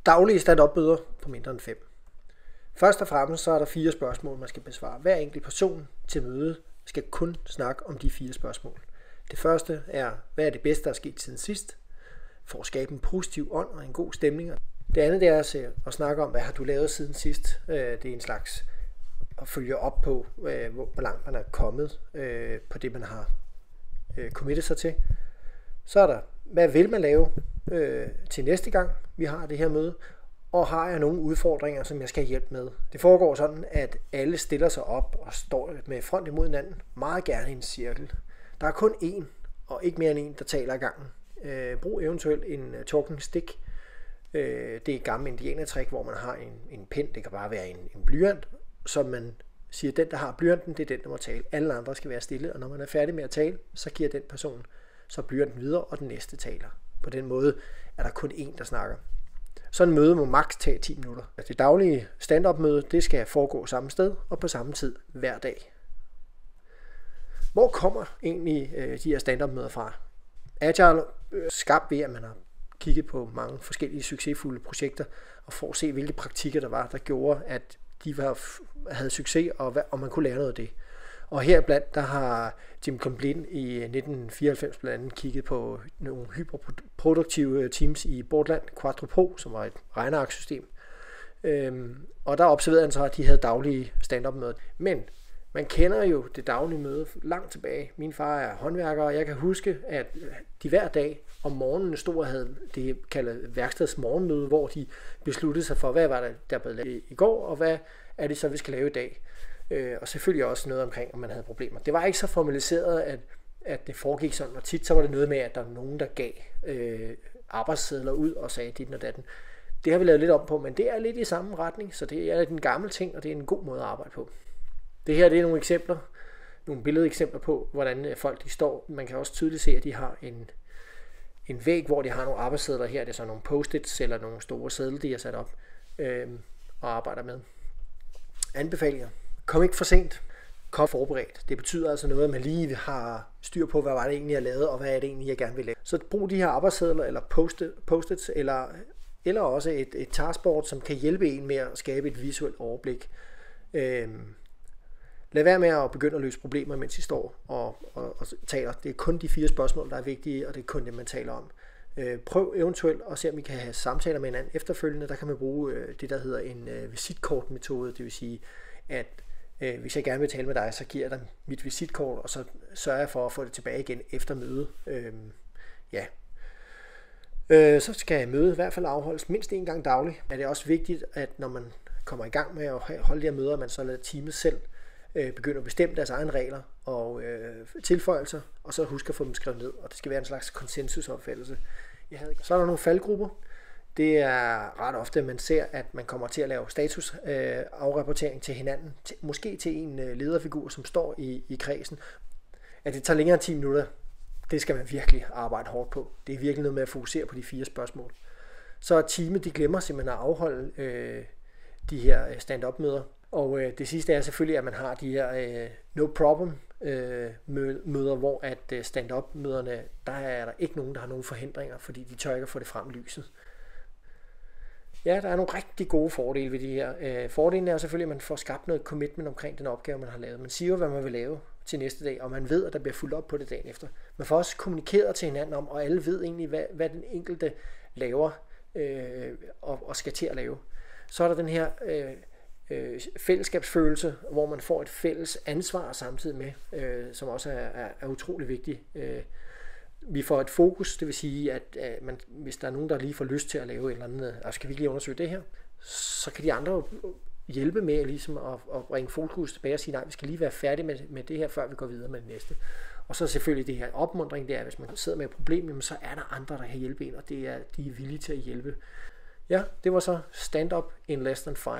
Daglige stand-up-møder på mindre end 5. Først og fremmest så er der 4 spørgsmål, man skal besvare. Hver enkelt person til mødet skal kun snakke om de 4 spørgsmål. Det første er, hvad er det bedste, der er sket siden sidst? For at skabe en positiv ånd og en god stemning. Det andet det er at snakke om, hvad har du lavet siden sidst? Det er en slags at følge op på, hvor langt man er kommet på det, man har committet sig til. Så er der, hvad vil man lave til næste gang, vi har det her møde? Og har jeg nogle udfordringer, som jeg skal hjælpe med? Det foregår sådan, at alle stiller sig op og står med front imod hinanden, meget gerne i en cirkel. Der er kun én, og ikke mere end en, der taler ad gangen. Brug eventuelt en talking stick. Det er et gammelt indianertrik, hvor man har en pind, det kan bare være en blyant, som man siger, den der har blyanten, det er den, der må tale. Alle andre skal være stille, og når man er færdig med at tale, så giver den person så blyanten videre, og den næste taler. På den måde er der kun én, der snakker. Sådan en møde må maks tage 10 minutter. Det daglige stand-up møde, det skal foregå samme sted og på samme tid hver dag. Hvor kommer egentlig de her stand-up møder fra? Agile skabt ved, at man har kigget på mange forskellige succesfulde projekter og for at se, hvilke praktikker der var, der gjorde, at de havde succes, og man kunne lære noget af det. Og heriblandt, der har Jim Complin i 1994 blandt andet kigget på nogle hyperproduktive teams i Bortland Quadro, som var et regnearksystem. Og der observerede han så, at de havde daglige stand-up møder. Men man kender jo det daglige møde langt tilbage. Min far er håndværker, og jeg kan huske, at de hver dag om morgenen stod og havde det kaldet værksteds morgenmøde, hvor de besluttede sig for, hvad var der blev lavet i går, og hvad er det så, vi skal lave i dag. Og selvfølgelig også noget omkring, om man havde problemer. Det var ikke så formaliseret, at det foregik sådan, og tit så var det noget med, at der var nogen, der gav arbejdssedler ud og sagde dit og datten. Det har vi lavet lidt om på, men det er lidt i samme retning, så det er en gammel ting, og det er en god måde at arbejde på. Det her det er nogle eksempler, nogle billedeksempler på, hvordan folk de står. Man kan også tydeligt se, at de har en væg, hvor de har nogle arbejdssedler her. Det er så nogle post-its eller nogle store sedler, de har sat op og arbejder med. Anbefalinger. Kom ikke for sent. Kom forberedt. Det betyder altså noget, at man lige har styr på, hvad var det egentlig, jeg lavede, og hvad er det egentlig, jeg gerne vil lave. Så brug de her arbejdssedler eller post-its, eller også et taskboard, som kan hjælpe en med at skabe et visuelt overblik. Lad være med at begynde at løse problemer, mens I står og taler. Det er kun de 4 spørgsmål, der er vigtige, og det er kun det, man taler om. Prøv eventuelt at se, om I kan have samtaler med hinanden efterfølgende. Der kan man bruge det, der hedder en visitkortmetode. Det vil sige, at hvis jeg gerne vil tale med dig, så giver jeg dig mit visitkort, og så sørger jeg for at få det tilbage igen efter mødet. Så skal mødet i hvert fald afholdes mindst 1 gang dagligt. Er det også vigtigt, at når man kommer i gang med at holde de her møder, at man så lader teamet selv begynde at bestemme deres egne regler og tilføjelser, og så husk at få dem skrevet ned, og det skal være en slags konsensusopfattelse. Så er der nogle faldgrupper. Det er ret ofte, at man ser, at man kommer til at lave statusafrapportering til hinanden, måske til en lederfigur, som står i kredsen. At det tager længere end 10 minutter, det skal man virkelig arbejde hårdt på. Det er virkelig noget med at fokusere på de 4 spørgsmål. Så er teamet, de glemmer simpelthen at afholde de her stand-up møder. Og det sidste er selvfølgelig, at man har de her no problem møder, hvor at stand-up møderne, der er der ikke nogen, der har nogen forhindringer, fordi de tør ikke at få det frem i lyset. Ja, der er nogle rigtig gode fordele ved de her. Fordelen er selvfølgelig, at man får skabt noget commitment omkring den opgave, man har lavet. Man siger jo, hvad man vil lave til næste dag, og man ved, at der bliver fulgt op på det dagen efter. Man får også kommunikeret til hinanden om, og alle ved egentlig, hvad den enkelte laver og skal til at lave. Så er der den her fællesskabsfølelse, hvor man får et fælles ansvar samtidig med, som også er utrolig vigtigt. Vi får et fokus, det vil sige, at hvis der er nogen, der lige får lyst til at lave et eller andet, og skal vi lige undersøge det her, så kan de andre hjælpe med ligesom at bringe fokus tilbage og sige, nej, vi skal lige være færdige med det her, før vi går videre med det næste. Og så selvfølgelig det her opmuntring, det er, hvis man sidder med et problem, så er der andre, der kan hjælpe en, og de er villige til at hjælpe. Ja, det var så stand up in less than 5.